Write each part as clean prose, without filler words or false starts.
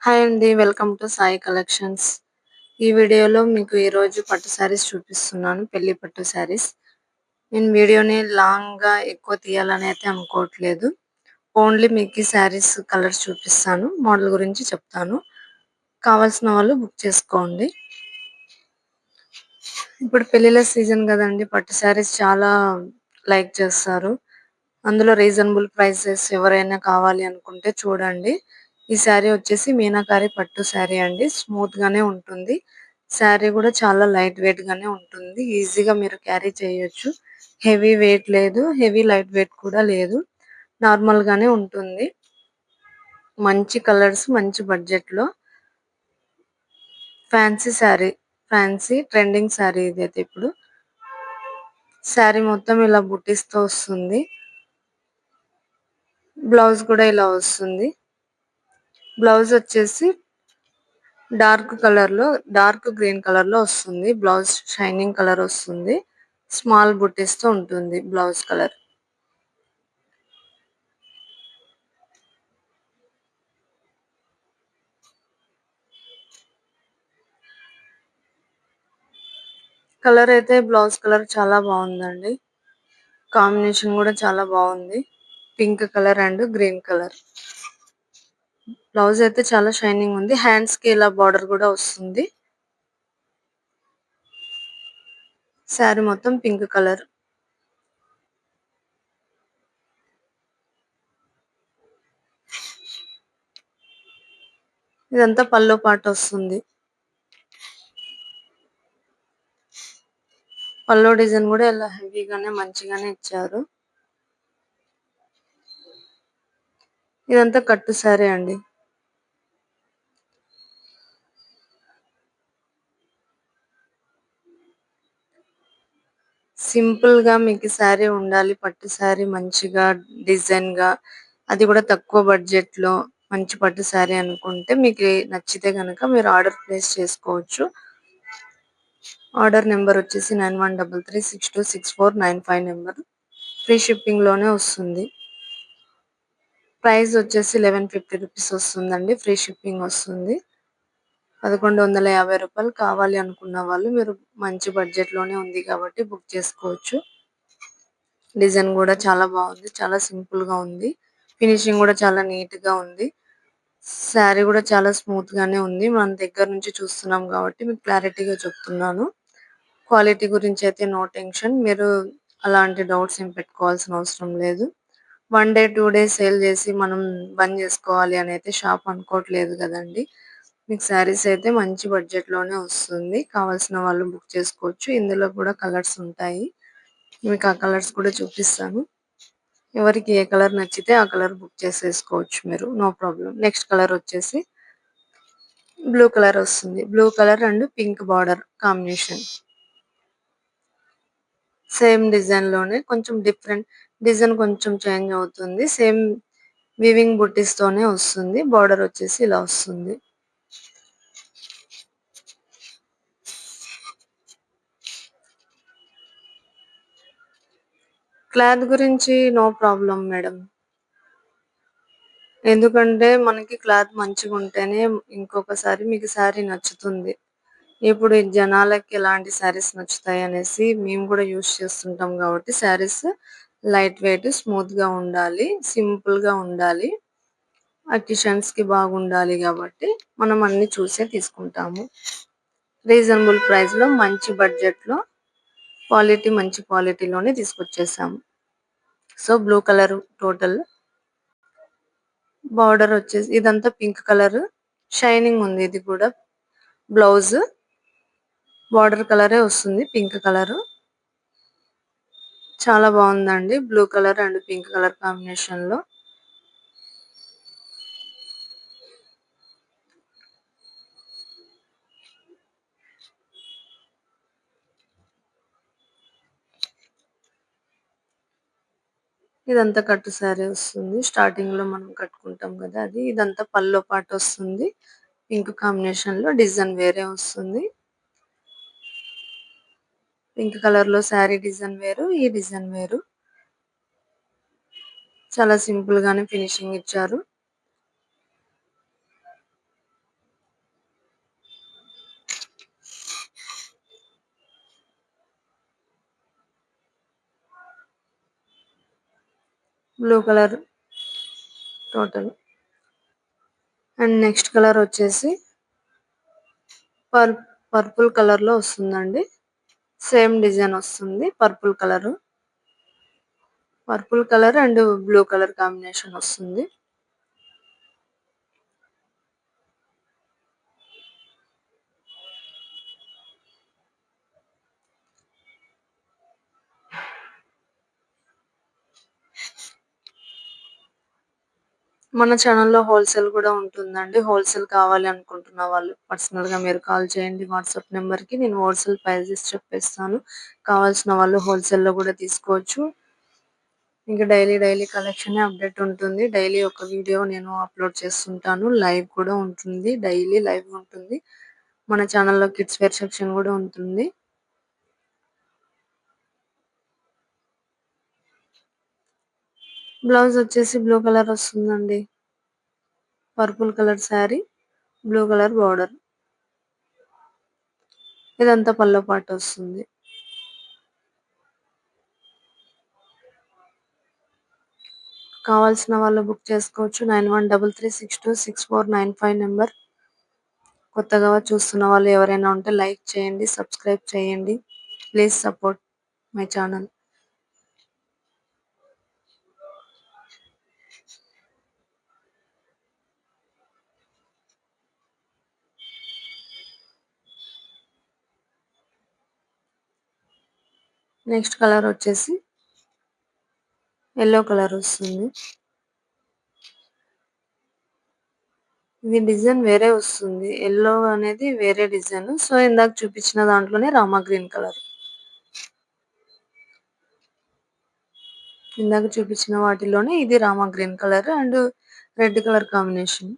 Hi అండి. Welcome to Sai collections. ఈ వీడియోలో మీకు ఈరోజు పట్టు శారీస్ చూపిస్తున్నాను. పెళ్లి పట్టు శారీస్. నేను వీడియోని లాంగ్‌గా ఎక్కువ తీయాలని అయితే అనుకోవట్లేదు. ఓన్లీ మీకు ఈ శారీస్ కలర్స్ చూపిస్తాను. మోడల్ గురించి చెప్తాను. కావాల్సిన వాళ్ళు బుక్ చేసుకోండి. ఇప్పుడు పెళ్ళిళ్ళ సీజన్ కదండీ! పట్టు శారీస్ చాలా లైక్ చేస్తారు. అందులో రీజనబుల్ ప్రైసెస్ ఎవరైనా కావాలి అనుకుంటే చూడండి. ఈ శారీ వచ్చేసి మీనాకారి పట్టు శారీ అండి. స్మూత్ గానే ఉంటుంది. శారీ కూడా చాలా లైట్ వెయిట్ గానే ఉంటుంది. ఈజీగా మీరు క్యారీ చేయొచ్చు. హెవీ వెయిట్ లేదు. హెవీ లైట్ వెయిట్ కూడా లేదు. నార్మల్ గానే ఉంటుంది. మంచి కలర్స్ మంచి బడ్జెట్ లో fancy sari. Fancy trending sari ఇదైతే ఇప్పుడు. శారీ మొత్తం ఇలా బుట్టీస్‌తో వస్తుంది. బ్లౌజ్ కూడా ఇలా వస్తుంది. బ్లౌజ్ వచ్చేసి డార్క్ గ్రీన్ కలర్ లో వస్తుంది. బ్లౌజ్ షైనింగ్ కలర్ వస్తుంది. స్మాల్ బుట్టీస్ తో ఉంటుంది బ్లౌజ్ కలర్. కలర్ అయితే బ్లౌజ్ కలర్ చాలా బాగుందండి. కాంబినేషన్ కూడా చాలా బాగుంది. Pink colour and green colour. Blouse అయితే చాలా షైనింగ్ ఉంది. హ్యాండ్స్ కి ఇలా బార్డర్ కూడా వస్తుంది. శారీ మొత్తం పింక్ కలర్. ఇదంతా పల్లో పాటు వస్తుంది. పల్లో డిజైన్ కూడా ఇలా హెవీగానే మంచిగానే ఇచ్చారు. ఇదంతా కట్టు శారీ అండి. సింపుల్ గా మీకు శారీ ఉండాలి. పట్టు శారీ మంచిగా డిజైన్ గా, అది కూడా తక్కువ బడ్జెట్ లో మంచి పట్టు శారీ అనుకుంటే మీకు నచ్చితే గనక మీరు ఆర్డర్ ప్లేస్ చేసుకోవచ్చు. ఆర్డర్ నెంబర్ వచ్చేసి 9133626495 నెంబర్. ఫ్రీ షిప్పింగ్ లోనే వస్తుంది. ప్రైస్ వచ్చేసి 1150 రూపీస్ వస్తుందండి. ఫ్రీ షిప్పింగ్ వస్తుంది. 1150 రూపాయలు. కావాలి అనుకున్న వాళ్ళు మీరు మంచి బడ్జెట్ లోనే ఉంది కాబట్టి బుక్ చేసుకోవచ్చు. డిజైన్ కూడా చాలా బాగుంది. చాలా సింపుల్ గా ఉంది. ఫినిషింగ్ కూడా చాలా నీట్ గా ఉంది. శారీ కూడా చాలా స్మూత్ గానే ఉంది. మన దగ్గర నుంచి చూస్తున్నాం కాబట్టి మీకు క్లారిటీగా చెప్తున్నాను. క్వాలిటీ గురించి అయితే నో టెన్షన్. మీరు అలాంటి డౌట్స్ ఏం పెట్టుకోవాల్సిన అవసరం లేదు. 1 డే 2 డేస్ సేల్ చేసి మనం బంద్ చేసుకోవాలి అని అయితే షాప్ అనుకోవట్లేదు కదండి. మీకు శారీస్ అయితే మంచి బడ్జెట్ లోనే వస్తుంది. కావాల్సిన వాళ్ళు బుక్ చేసుకోవచ్చు. ఇందులో కూడా కలర్స్ ఉంటాయి. మీకు ఆ కలర్స్ కూడా చూపిస్తాను. ఎవరికి ఏ కలర్ నచ్చితే ఆ కలర్ బుక్ చేసేసుకోవచ్చు మీరు. No problem. నెక్స్ట్ కలర్ వచ్చేసి బ్లూ కలర్ వస్తుంది. Blue colour and pink border combination. Same design లోనే కొంచెం డిఫరెంట్ డిజైన్ కొంచెం చేంజ్ అవుతుంది. సేమ్ వీవింగ్ బుట్టీస్ తోనే వస్తుంది. బార్డర్ వచ్చేసి ఇలా వస్తుంది. క్లాత్ గురించి నో ప్రాబ్లం మేడం. ఎందుకంటే మనకి క్లాత్ మంచిగా ఉంటేనే ఇంకొకసారి మీకు శారీ నచ్చుతుంది. ఇప్పుడు ఈ జనాలకి ఎలాంటి శారీస్ నచ్చుతాయి అనేసి మేము కూడా యూజ్ చేస్తుంటాం కాబట్టి శారీస్ లైట్ వెయిట్ స్మూత్ గా ఉండాలి. సింపుల్ గా ఉండాలి. అకేషన్స్ కి బాగుండాలి కాబట్టి మనం అన్ని చూసే తీసుకుంటాము. రీజనబుల్ ప్రైస్ లో మంచి బడ్జెట్ లో క్వాలిటీ మంచి క్వాలిటీలోనే తీసుకొచ్చేసాము. So blue colour total. Border వచ్చేసి ఇదంతా పింక్ కలర్. షైనింగ్ ఉంది ఇది కూడా. బ్లౌజ్ బార్డర్ కలరే వస్తుంది. Pink colour. చాలా బాగుందండి. Blue colour and pink colour combination లో. ఇదంతా కట్టు శారీ వస్తుంది. స్టార్టింగ్ లో మనం కట్టుకుంటాం కదా అది. ఇదంతా పల్లో పాటు వస్తుంది. పింక్ కాంబినేషన్ లో డిజైన్ వేరే వస్తుంది. పింక్ కలర్ లో శారీ డిజైన్ వేరు, ఈ డిజైన్ వేరు. చాలా సింపుల్ గానే ఫినిషింగ్ ఇచ్చారు. Blue colour total. And next colour వచ్చేసి పర్ పర్పుల్ కలర్ లో వస్తుందండి. సేమ్ డిజైన్ వస్తుంది. Purple colour and blue colour combination వస్తుంది. మన ఛానల్లో హోల్సేల్ కూడా ఉంటుందండి. హోల్సేల్ కావాలి అనుకుంటున్న వాళ్ళు పర్సనల్ గా మీరు కాల్ చేయండి వాట్సాప్ నెంబర్ కి. నేను హోల్సేల్ ప్రైజెస్ చెప్పేస్తాను. కావాల్సిన వాళ్ళు హోల్సేల్ లో కూడా తీసుకోవచ్చు. ఇంకా డైలీ కలెక్షన్ అప్డేట్ ఉంటుంది. డైలీ ఒక వీడియో నేను అప్లోడ్ చేస్తుంటాను. లైవ్ కూడా ఉంటుంది. డైలీ లైవ్ ఉంటుంది. మన ఛానల్లో కిడ్స్ వేర్ సెక్షన్ కూడా ఉంటుంది. బ్లౌజ్ వచ్చేసి బ్లూ కలర్ వస్తుందండి. Purple colour sari, blue colour border. ఇదంతా పల్లో పాటు వస్తుంది. కావాల్సిన వాళ్ళు బుక్ చేసుకోవచ్చు. 9133626495 నెంబర్. కొత్తగా చూస్తున్న వాళ్ళు ఎవరైనా ఉంటే లైక్ చేయండి, సబ్స్క్రైబ్ చేయండి. Please support my channel. Next colour వచ్చేసి ఎల్లో కలర్ వస్తుంది. ఇది డిజైన్ వేరే వస్తుంది. ఎల్లో అనేది వేరే డిజైన్. సో ఇందాక చూపించిన దాంట్లోనే రామా గ్రీన్ కలర్. ఇందాక చూపించిన వాటిలోనే ఇది Rama green colour and red colour combination.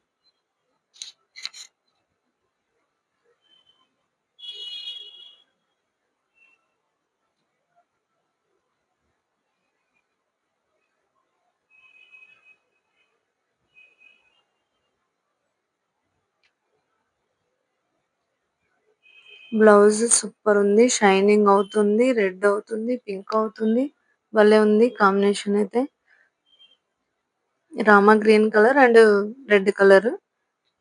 Blouse super ఉంది. షైనింగ్ అవుతుంది, రెడ్ అవుతుంది, పింక్ అవుతుంది. భలే ఉంది కాంబినేషన్ అయితే. Rama green colour and red colour.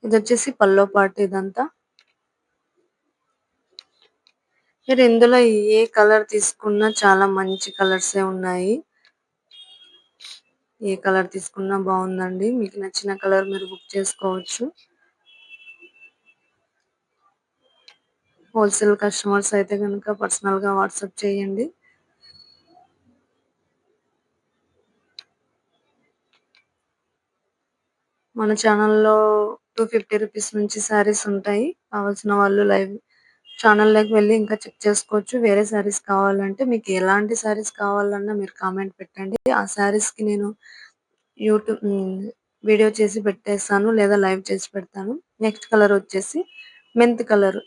ఇది వచ్చేసి పల్లో పార్ట్. ఇదంతా మీరు ఇందులో ఏ కలర్ తీసుకున్నా చాలా మంచి కలర్సే ఉన్నాయి. ఏ కలర్ తీసుకున్నా బాగుందండి. మీకు నచ్చిన కలర్ మీరు బుక్ చేసుకోవచ్చు. హోల్సేల్ కస్టమర్స్ అయితే కనుక పర్సనల్ గా వాట్సాప్ చేయండి. మన ఛానల్లో 250 రూపీస్ నుంచి శారీస్ ఉంటాయి. కావాల్సిన వాళ్ళు లైవ్ ఛానల్లోకి వెళ్ళి ఇంకా చెక్ చేసుకోవచ్చు. వేరే శారీస్ కావాలంటే మీకు ఎలాంటి శారీస్ కావాలన్నా మీరు కామెంట్ పెట్టండి. ఆ శారీస్ కి నేను యూట్యూబ్ వీడియో చేసి పెట్టేస్తాను లేదా లైవ్ చేసి పెడతాను. నెక్స్ట్ కలర్ వచ్చేసి మెంత్ కలర్.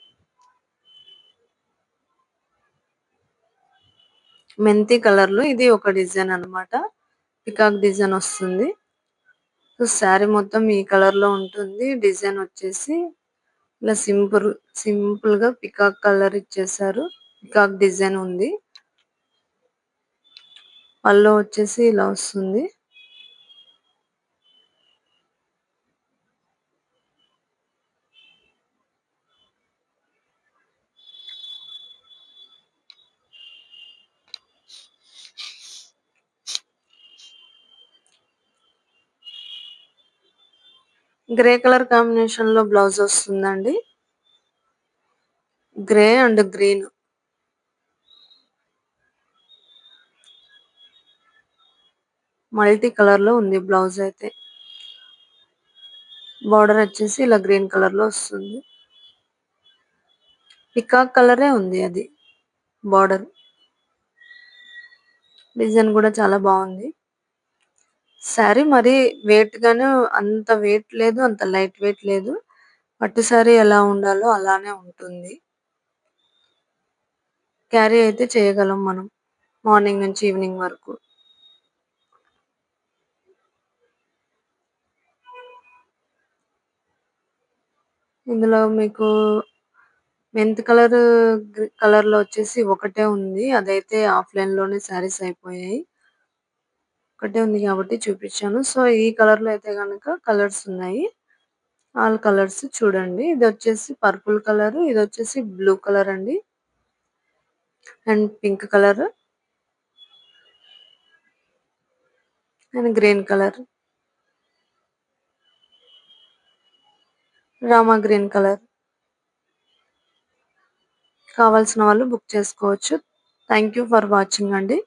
మెంతి కలర్ లో ఇది ఒక డిజైన్ అన్నమాట. పికాక్ డిజైన్ వస్తుంది. సో శారీ మొత్తం ఈ కలర్ లో ఉంటుంది. డిజైన్ వచ్చేసి ఇలా సింపుల్ గా పికాక్ కలర్ ఇచ్చేసారు. పికాక్ డిజైన్ ఉంది. పళ్ళు వచ్చేసి ఇలా వస్తుంది. గ్రే కలర్ కాంబినేషన్ లో బ్లౌజ్ వస్తుందండి. Grey and green. Multi colour లో ఉంది బ్లౌజ్ అయితే. బార్డర్ వచ్చేసి ఇలా గ్రీన్ కలర్ లో వస్తుంది. పికాక్ కలరే ఉంది అది బార్డర్. డిజైన్ కూడా చాలా బాగుంది. శారీ మరి వెయిట్ గాను అంత వెయిట్ లేదు, అంత లైట్ వెయిట్ లేదు. పట్టు శారీ ఎలా ఉండాలో అలానే ఉంటుంది. క్యారీ అయితే చేయగలం మనం మార్నింగ్ నుంచి ఈవినింగ్ వరకు. ఇందులో మీకు మెంత్ కలర్ లో వచ్చేసి ఒకటే ఉంది. అదైతే ఆఫ్లైన్ లోనే శారీస్ అయిపోయాయి. ఒకటే ఉంది కాబట్టి చూపించాను. సో ఈ కలర్ లో అయితే గనక కలర్స్ ఉన్నాయి. ఆల్ కలర్స్ చూడండి. ఇది వచ్చేసి పర్పుల్ కలర్, ఇది వచ్చేసి బ్లూ కలర్ అండి, and pink colour and green colour, Rama green colour. కావాల్సిన వాళ్ళు బుక్ చేసుకోవచ్చు. థ్యాంక్ యూ ఫర్ వాచింగ్ అండి.